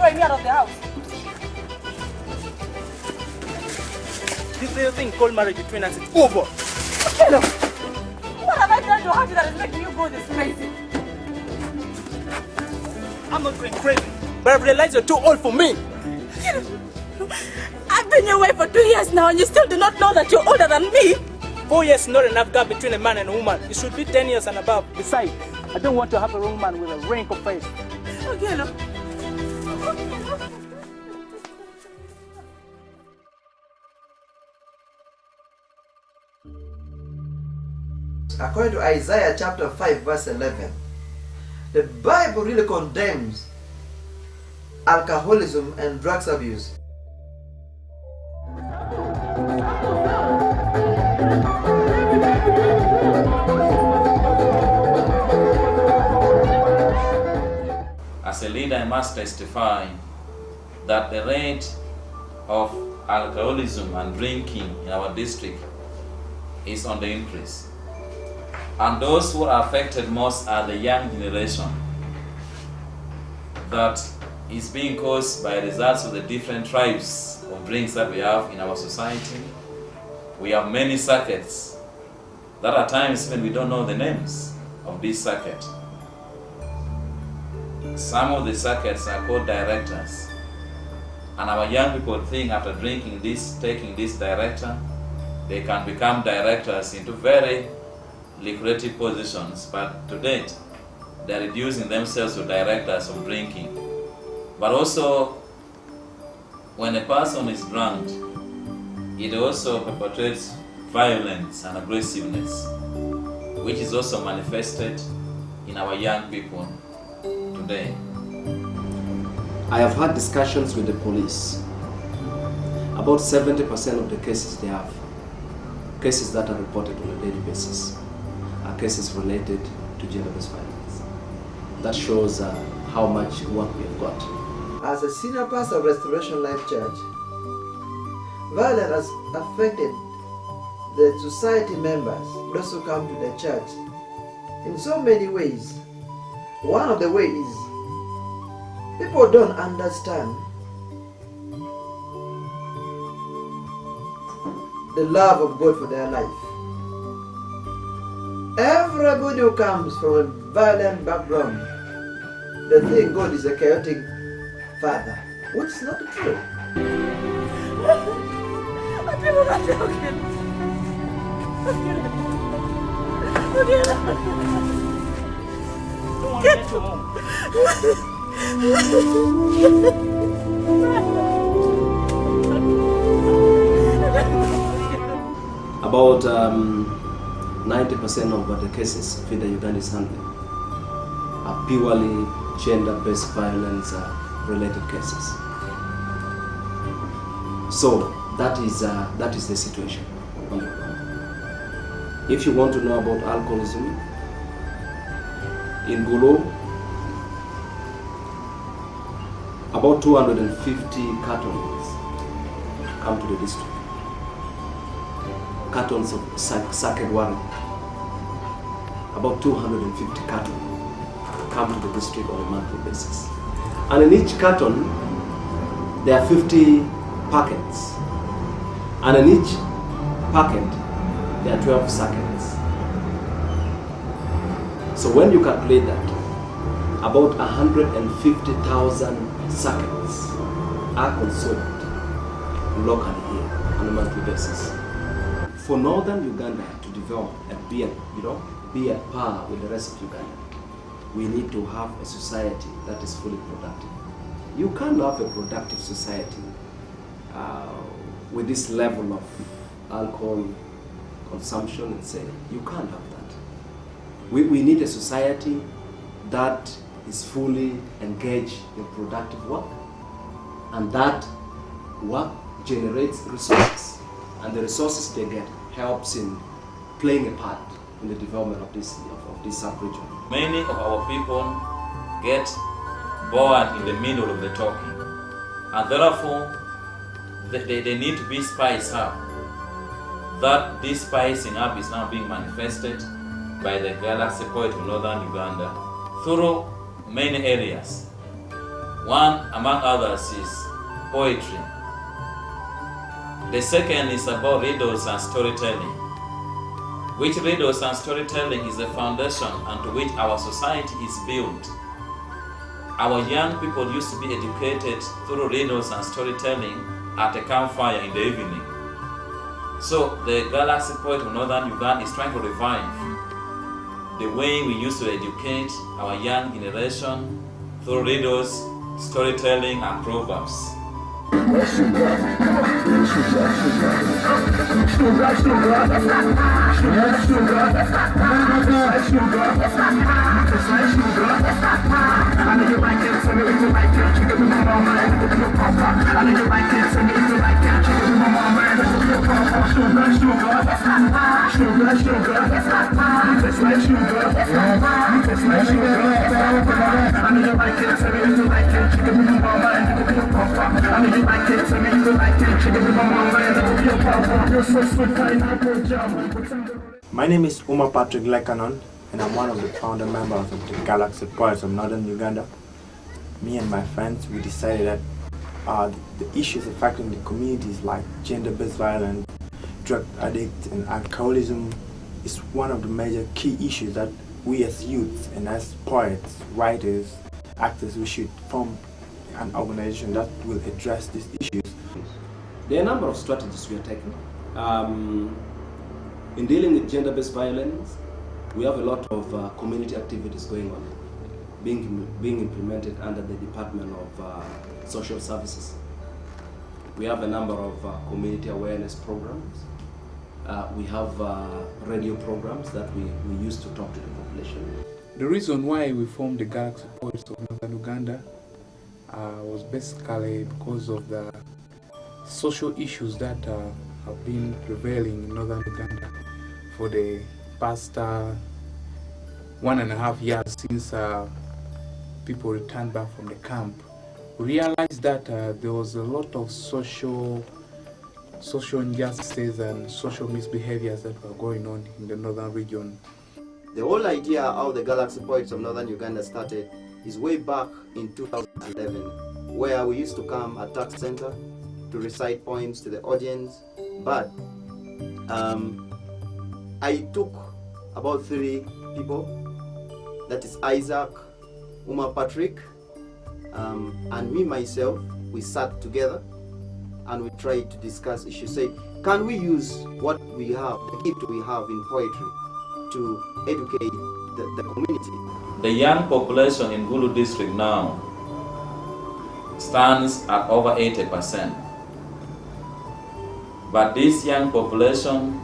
throwing me out of the house. This little thing called marriage between us is over. Hello. What have I done to hurt you that is making you go this crazy? I'm not going crazy, but I've realized you're too old for me. I've been your wife for 2 years now and you still do not know that you're older than me. 4 years is not enough gap between a man and a woman. It should be 10 years and above. Besides, I don't want to have a woman with a wrinkled face. Okay, hello. According to Isaiah chapter 5 verse 11, the Bible really condemns alcoholism and drugs abuse. As a leader, I must testify that the rate of alcoholism and drinking in our district is on the increase. And those who are affected most are the young generation. That is being caused by results of the different types of drinks that we have in our society. We have many circuits that at times even we don't know the names of this circuit. Some of the circuits are called directors. And our young people think after drinking this, taking this director, they can become directors into very lucrative positions, but to date, they are reducing themselves to directors of drinking. But also, when a person is drunk, it also perpetrates violence and aggressiveness, which is also manifested in our young people today. I have had discussions with the police. About 70% of the cases they have, cases that are reported on a daily basis, are cases related to gender-based violence. That shows how much work we have got. As a senior pastor of Restoration Life Church, violence has affected the society members, those who come to the church, in so many ways. One of the ways is people don't understand the love of God for their life. Everybody who comes from a violent background, they think God is a chaotic father, which is not true. People are joking. Get About 90% of the cases Uganda is handling are purely gender-based violence related cases. So that is the situation. If you want to know about alcoholism, in Gulu, about 250 cartons come to the district. Cartons of sake wine. About 250 cartons come to the district on a monthly basis. And in each carton, there are 50 packets. And in each packet, there are 12 seconds. So when you calculate that, about 150,000 seconds are consumed locally here on a monthly basis. For Northern Uganda to develop and be at par with the rest of Uganda, we need to have a society that is fully productive. You can't have a productive society with this level of alcohol consumption and sale. You can't have that. We need a society that is fully engaged in productive work, and that work generates resources, and the resources they get helps in playing a part in the development of this sub-region. Many of our people get bored in the middle of the talking, and therefore they need to be spiced up. That this spicing up is now being manifested by the Galaxy Poet of Northern Uganda through many areas. One, among others, is poetry. The second is about riddles and storytelling, which riddles and storytelling is the foundation onto which our society is built. Our young people used to be educated through riddles and storytelling at a campfire in the evening. So the Galaxy Poet of Northern Uganda is trying to revive the way we used to educate our young generation through riddles, storytelling, and proverbs. My name is Uma Patrick Lekanon, and I'm one of the founder members of the Galaxy Poets of Northern Uganda. Me and my friends, we decided that the issues affecting the communities like gender-based violence, drug addict, and alcoholism is one of the major key issues that we as youths and as poets, writers, actors, we should form an organization that will address these issues. There are a number of strategies we are taking. In dealing with gender-based violence, we have a lot of community activities going on, being implemented under the Department of Social Services. We have a number of community awareness programs. We have radio programs that we use to talk to the population. The reason why we formed the Galaxy Poets of Northern Uganda was basically because of the social issues that have been prevailing in Northern Uganda for the past 1.5 years since people returned back from the camp. We realized that there was a lot of social injustices and social misbehaviors that were going on in the northern region. The whole idea how the Galaxy Poets of Northern Uganda started is way back in 2011, where we used to come at Tax Center to recite poems to the audience. But I took about 3 people, that is Isaac, Uma Patrick, and me myself. We sat together and we tried to discuss issues. Say, can we use what we have, the gift we have in poetry, to educate the community? The young population in Gulu district now stands at over 80%. But this young population,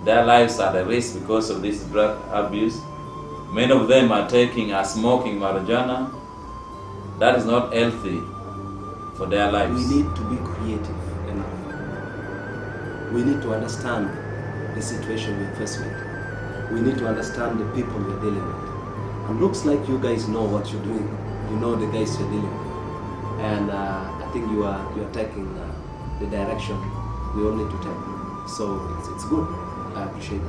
their lives are at risk because of this drug abuse. Many of them are taking or smoking marijuana. That is not healthy for their lives. We need to be creative enough. We need to understand the situation we're faced with. We need to understand the people we're dealing with. And looks like you guys know what you're doing. You know the guys you're dealing with. And I think you are taking the direction we all need to take. So it's good. I appreciate it.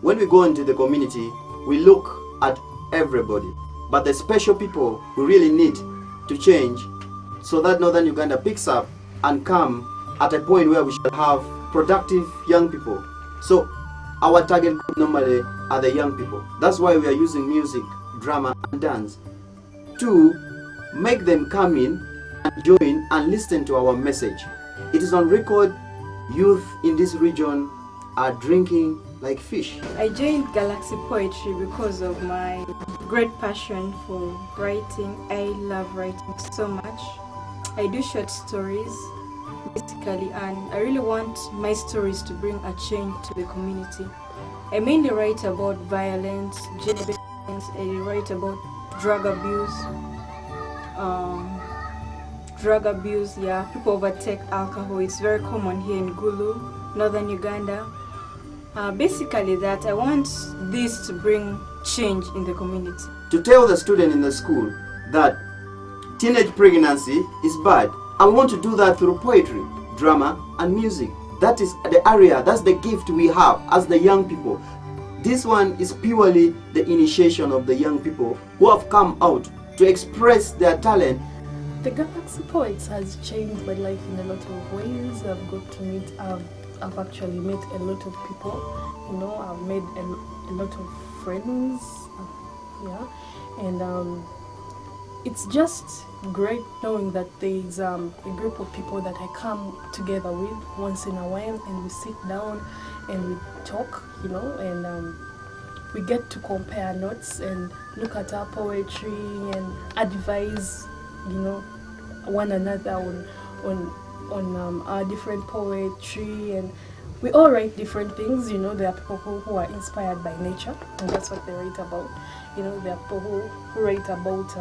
When we go into the community, we look at everybody. But the special people we really need to change so that Northern Uganda picks up and come at a point where we shall have productive young people. So our target group normally are the young people. That's why we are using music, drama, and dance to make them come in and join and listen to our message. It is on record, youth in this region are drinking like fish. I joined Galaxy Poetry because of my great passion for writing. I love writing so much. I do short stories basically, and I really want my stories to bring a change to the community. I mainly write about violence, gender-based violence. I write about drug abuse, yeah. People overtake alcohol. It's very common here in Gulu, Northern Uganda. Basically that I want this to bring change in the community. To tell the student in the school that teenage pregnancy is bad. I want to do that through poetry, drama, and music. That is the area, that's the gift we have as the young people. This one is purely the initiation of the young people who have come out to express their talent The Galaxy Poets has changed my life in a lot of ways. I've actually met a lot of people, you know, I've made a lot of friends, yeah, and it's just great knowing that there's a group of people that I come together with once in a while, and we sit down and we talk, you know, and we get to compare notes and look at our poetry and advise, you know, one another on our different poetry, and we all write different things, you know. There are people who are inspired by nature, and that's what they write about, you know. There are people who write about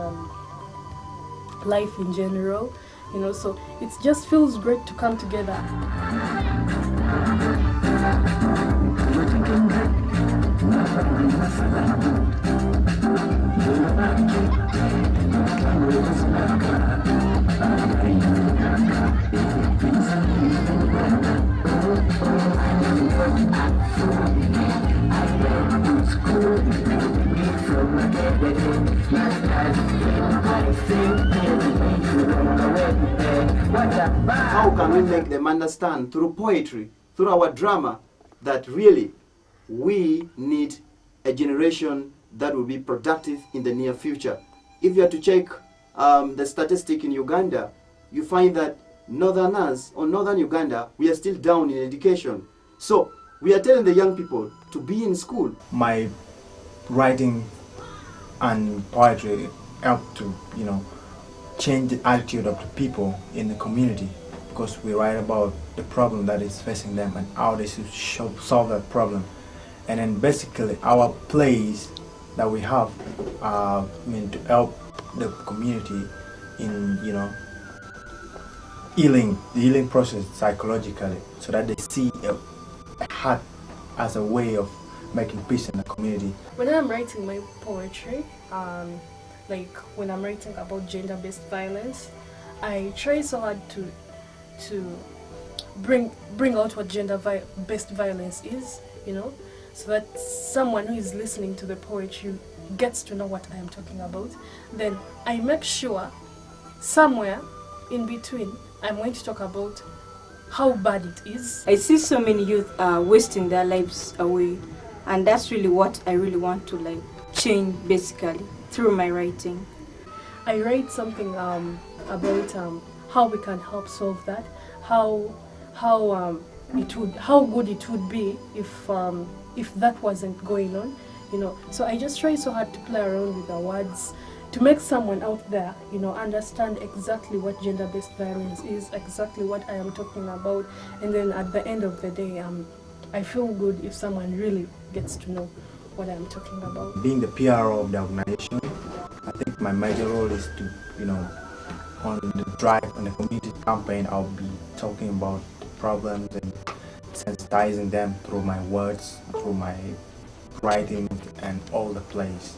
life in general, you know, so it just feels great to come together. How can we make them understand through poetry, through our drama, that really we need a generation that will be productive in the near future? If you are to check the statistic in Uganda, you find that Northerners or Northern Uganda, we are still down in education. So we are telling the young people to be in school. My writing and poetry help to, you know, change the attitude of the people in the community, because we write about the problem that is facing them and how they should solve that problem. And then basically our plays that we have meant to help the community in, you know, the healing process psychologically, so that they see a art as a way of making peace in the community. When I'm writing my poetry, like when I'm writing about gender-based violence, I try so hard to bring out what gender-based violence is, you know, so that someone who is listening to the poetry gets to know what I am talking about. Then I make sure somewhere in between I'm going to talk about how bad it is. I see so many youth wasting their lives away, and that's really what I really want to like change basically through my writing. I write something about how we can help solve that, how good it would be if that wasn't going on, you know. So I just try so hard to play around with the words to make someone out there, you know, understand exactly what gender-based violence is, exactly what I am talking about, and then at the end of the day, I feel good if someone really gets to know what I'm talking about. Being the PRO of the organization, I think my major role is to, you know, on the drive, on the community campaign, I'll be talking about problems and sensitizing them through my words, through my writing and all the plays.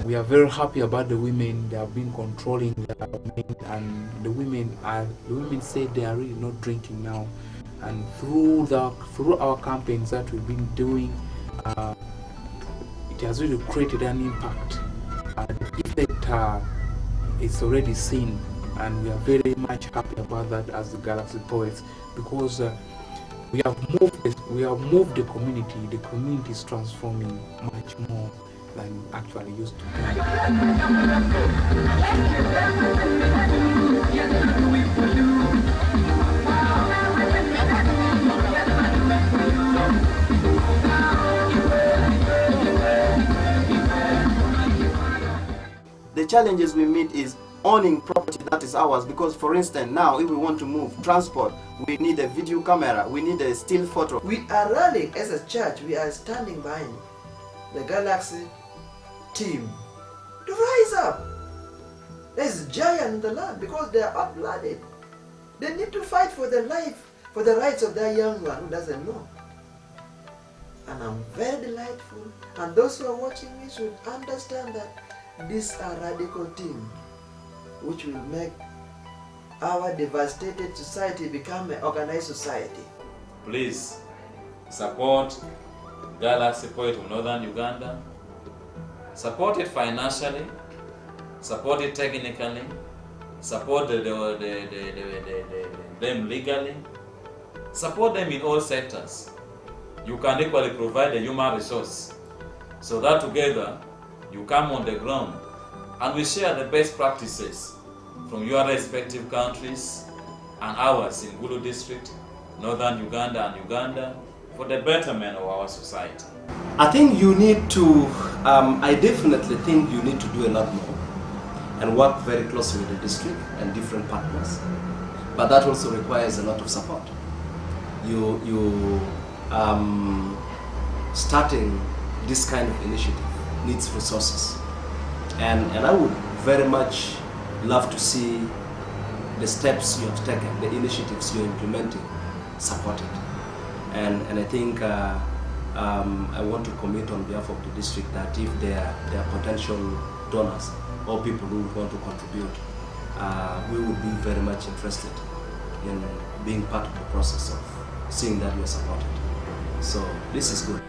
We are very happy about the women. They have been controlling their men, and the women say they are really not drinking now. And through our campaigns that we've been doing, it has really created an impact. The effect is already seen, and we are very much happy about that as the Galaxy Poets, because we have moved the community. The community is transforming much more than actually used to be. The challenges we meet is owning property that is ours, because for instance now if we want to move transport, we need a video camera, we need a still photo. We are rallying as a church, we are standing behind the Galaxy team to rise up. There's giant in the land because they are hot-blooded. They need to fight for their life, for the rights of their young one who doesn't know. and I'm very delightful, and those who are watching me should understand that these are radical things which will make our devastated society become an organized society. Please support Galaxy Point of Northern Uganda. Support it financially, support it technically, support them legally, support them in all sectors. You can equally provide a human resource so that together you come on the ground and we share the best practices from your respective countries and ours in Gulu District, Northern Uganda and Uganda, for the betterment of our society. I think you need to, I definitely think you need to do a lot more and work very closely with the district and different partners. But that also requires a lot of support. Starting this kind of initiative needs resources. And I would very much love to see the steps you have taken, the initiatives you're implementing, supported. And I think I want to commit on behalf of the district that if there are potential donors or people who want to contribute, we would be very much interested in being part of the process of seeing that we are supported. So this is good.